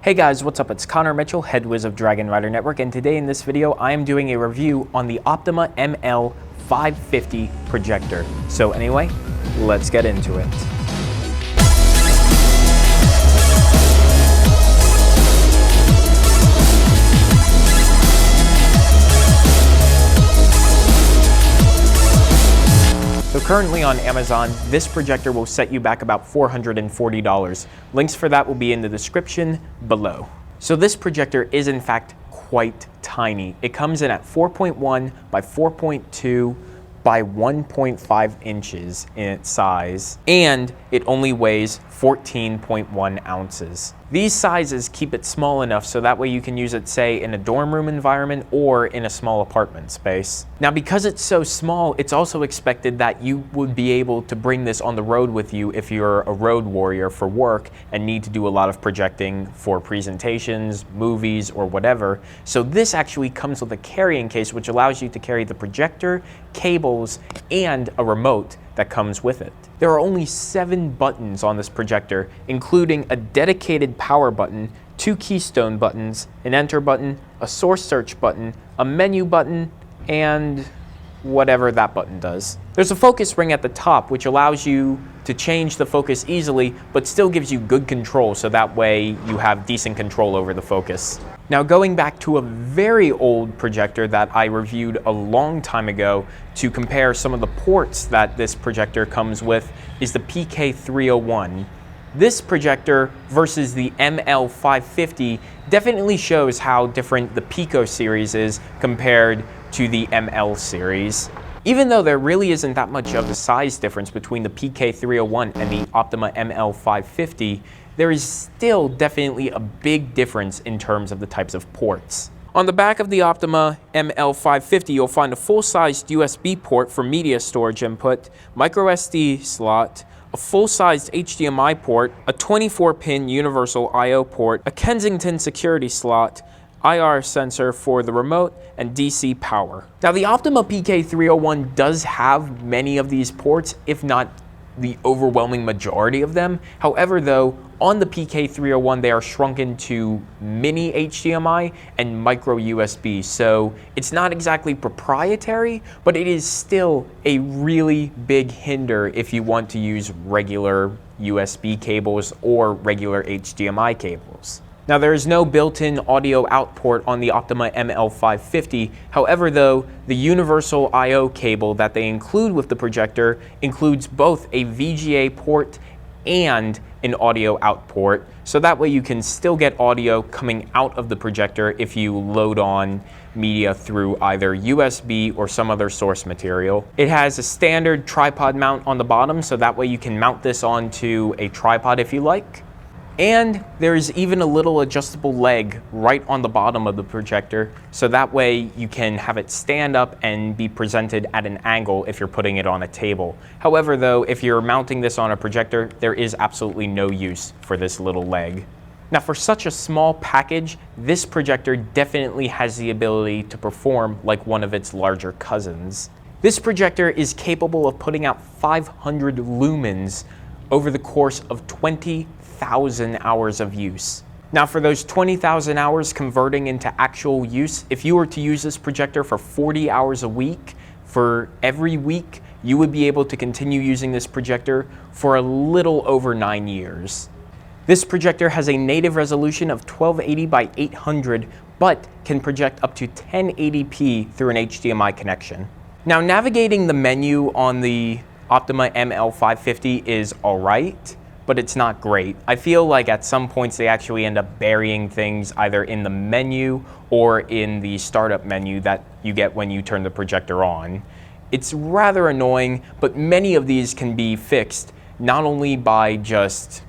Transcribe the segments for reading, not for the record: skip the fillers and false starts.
Hey guys, what's up? It's Connor Mitchell, head whiz of Dragon Rider Network, and today in this video I am doing a review on the Optoma ML550 projector. So anyway, let's get into it. So currently on Amazon, this projector will set you back about $440. Links for that will be in the description below. So this projector is in fact quite tiny. It comes in at 4.1 by 4.2 by 1.5 inches in its size, and it only weighs 14.1 ounces. These sizes keep it small enough so that way you can use it, say, in a dorm room environment or in a small apartment space. Now, because it's so small, it's also expected that you would be able to bring this on the road with you if you're a road warrior for work and need to do a lot of projecting for presentations, movies, or whatever. So this actually comes with a carrying case, which allows you to carry the projector, cables, and a remote that comes with it. There are only 7 buttons on this projector, including a dedicated power button, 2 keystone buttons, an enter button, a source search button, a menu button, and whatever that button does. There's a focus ring at the top, which allows you to change the focus easily, but still gives you good control, so that way you have decent control over the focus. Now, going back to a very old projector that I reviewed a long time ago to compare some of the ports that this projector comes with is the PK301. This projector versus the ML550 definitely shows how different the Pico series is compared to the ML series. Even though there really isn't that much of a size difference between the PK301 and the Optoma ML550, there is still definitely a big difference in terms of the types of ports. On the back of the Optoma ML550, you'll find a full-sized USB port for media storage input, microSD slot, a full-sized HDMI port, a 24-pin universal I/O port, a Kensington security slot, IR sensor for the remote, and DC power. Now, the Optoma PK301 does have many of these ports, if not the overwhelming majority of them. However, though, on the PK301, they are shrunken to mini HDMI and micro USB, so it's not exactly proprietary, but it is still a really big hinder if you want to use regular USB cables or regular HDMI cables. Now, there is no built-in audio out port on the Optoma ML550. However, though, the universal I/O cable that they include with the projector includes both a VGA port and an audio out port, so that way you can still get audio coming out of the projector if you load on media through either USB or some other source material. It has a standard tripod mount on the bottom, so that way you can mount this onto a tripod if you like. And there is even a little adjustable leg right on the bottom of the projector, so that way you can have it stand up and be presented at an angle if you're putting it on a table. However, though, if you're mounting this on a projector, there is absolutely no use for this little leg. Now, for such a small package, this projector definitely has the ability to perform like one of its larger cousins. This projector is capable of putting out 500 lumens over the course of 20,000 hours of use. Now, for those 20,000 hours converting into actual use, if you were to use this projector for 40 hours a week, for every week, you would be able to continue using this projector for a little over 9 years. This projector has a native resolution of 1280 by 800, but can project up to 1080p through an HDMI connection. Now, navigating the menu on the Optoma ML550 is alright, but it's not great. I feel like at some points they actually end up burying things either in the menu or in the startup menu that you get when you turn the projector on. It's rather annoying, but many of these can be fixed not only by just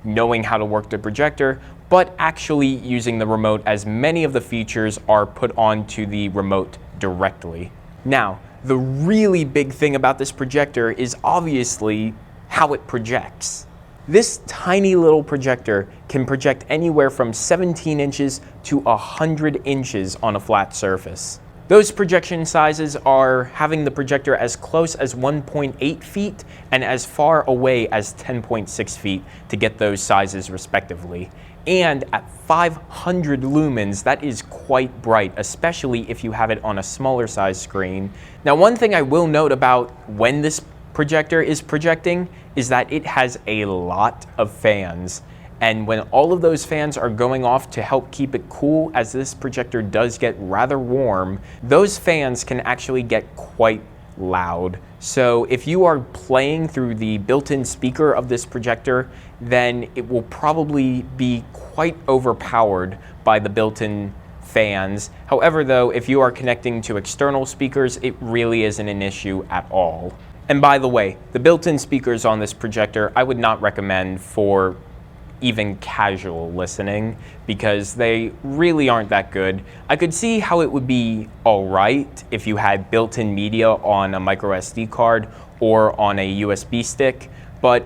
knowing how to work the projector, but actually using the remote, as many of the features are put onto the remote directly. Now, the really big thing about this projector is obviously how it projects. This tiny little projector can project anywhere from 17 inches to 100 inches on a flat surface. Those projection sizes are having the projector as close as 1.8 feet and as far away as 10.6 feet to get those sizes respectively. And at 500 lumens, that is quite bright, especially if you have it on a smaller size screen. Now, one thing I will note about when this projector is projecting is that it has a lot of fans. And when all of those fans are going off to help keep it cool, as this projector does get rather warm, those fans can actually get quite loud. So if you are playing through the built-in speaker of this projector, then it will probably be quite overpowered by the built-in fans. However, though, if you are connecting to external speakers, it really isn't an issue at all. And by the way, the built-in speakers on this projector, I would not recommend for even casual listening, because they really aren't that good. I could see how it would be alright if you had built-in media on a micro SD card or on a USB stick, but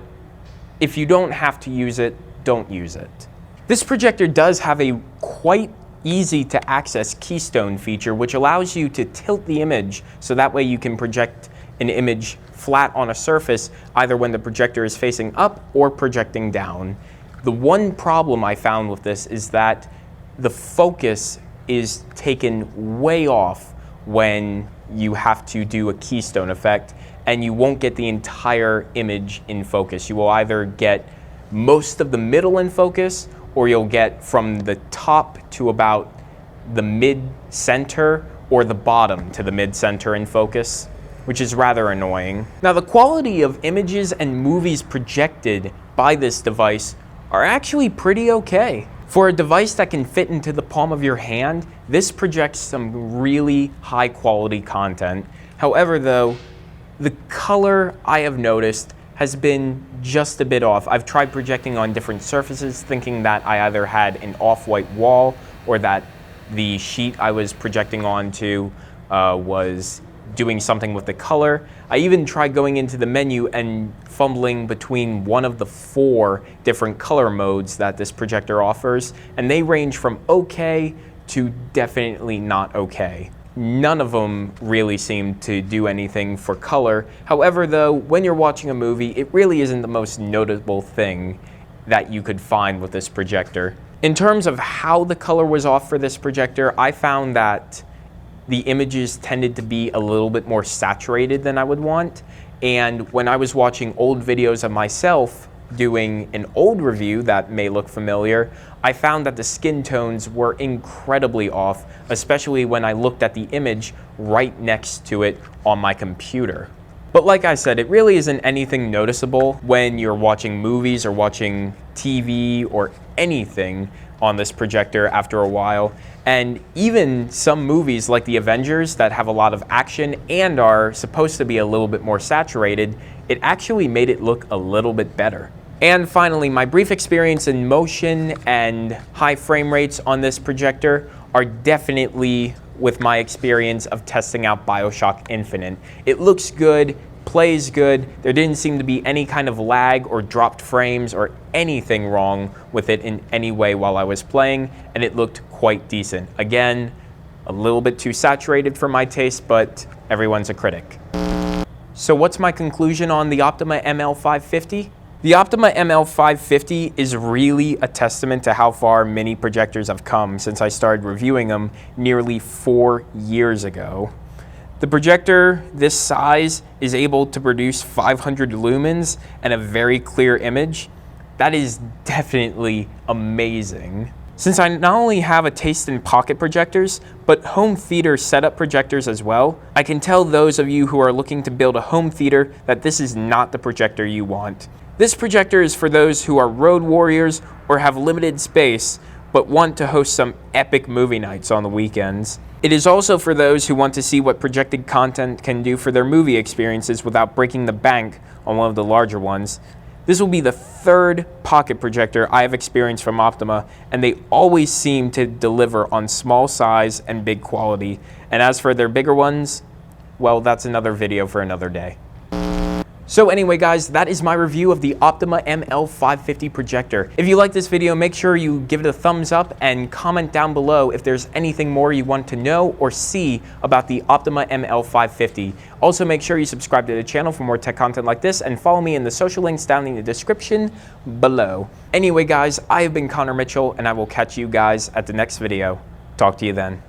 if you don't have to use it, don't use it. This projector does have a quite easy to access keystone feature, which allows you to tilt the image so that way you can project an image flat on a surface, either when the projector is facing up or projecting down. The one problem I found with this is that the focus is taken way off when you have to do a keystone effect, and you won't get the entire image in focus. You will either get most of the middle in focus, or you'll get from the top to about the mid-center, or the bottom to the mid-center in focus, which is rather annoying. Now, the quality of images and movies projected by this device are actually pretty okay. For a device that can fit into the palm of your hand, this projects some really high quality content. However, though, the color I have noticed has been just a bit off. I've tried projecting on different surfaces, thinking that I either had an off-white wall or that the sheet I was projecting onto was doing something with the color. I even tried going into the menu and fumbling between one of the 4 different color modes that this projector offers, and they range from okay to definitely not okay. None of them really seem to do anything for color. However, though, when you're watching a movie, it really isn't the most notable thing that you could find with this projector. In terms of how the color was off for this projector, I found that the images tended to be a little bit more saturated than I would want. And when I was watching old videos of myself doing an old review that may look familiar, I found that the skin tones were incredibly off, especially when I looked at the image right next to it on my computer. But like I said, it really isn't anything noticeable when you're watching movies or watching TV or anything on this projector after a while. And even some movies like The Avengers that have a lot of action and are supposed to be a little bit more saturated, it actually made it look a little bit better. And finally, my brief experience in motion and high frame rates on this projector are definitely with my experience of testing out BioShock Infinite. It looks good, plays good, there didn't seem to be any kind of lag or dropped frames or anything wrong with it in any way while I was playing, and it looked quite decent. Again, a little bit too saturated for my taste, but everyone's a critic. So what's my conclusion on the Optoma ML550? The Optoma ML550 is really a testament to how far mini projectors have come since I started reviewing them nearly 4 years ago. The projector this size is able to produce 500 lumens and a very clear image. That is definitely amazing. Since I not only have a taste in pocket projectors, but home theater setup projectors as well, I can tell those of you who are looking to build a home theater that this is not the projector you want. This projector is for those who are road warriors or have limited space, but want to host some epic movie nights on the weekends. It is also for those who want to see what projected content can do for their movie experiences without breaking the bank on one of the larger ones. This will be the 3rd pocket projector I have experienced from Optoma, and they always seem to deliver on small size and big quality. And as for their bigger ones, well, that's another video for another day. So anyway guys, that is my review of the Optoma ML550 projector. If you like this video, make sure you give it a thumbs up and comment down below if there's anything more you want to know or see about the Optoma ML550. Also make sure you subscribe to the channel for more tech content like this and follow me in the social links down in the description below. Anyway guys, I have been Connor Mitchell and I will catch you guys at the next video. Talk to you then.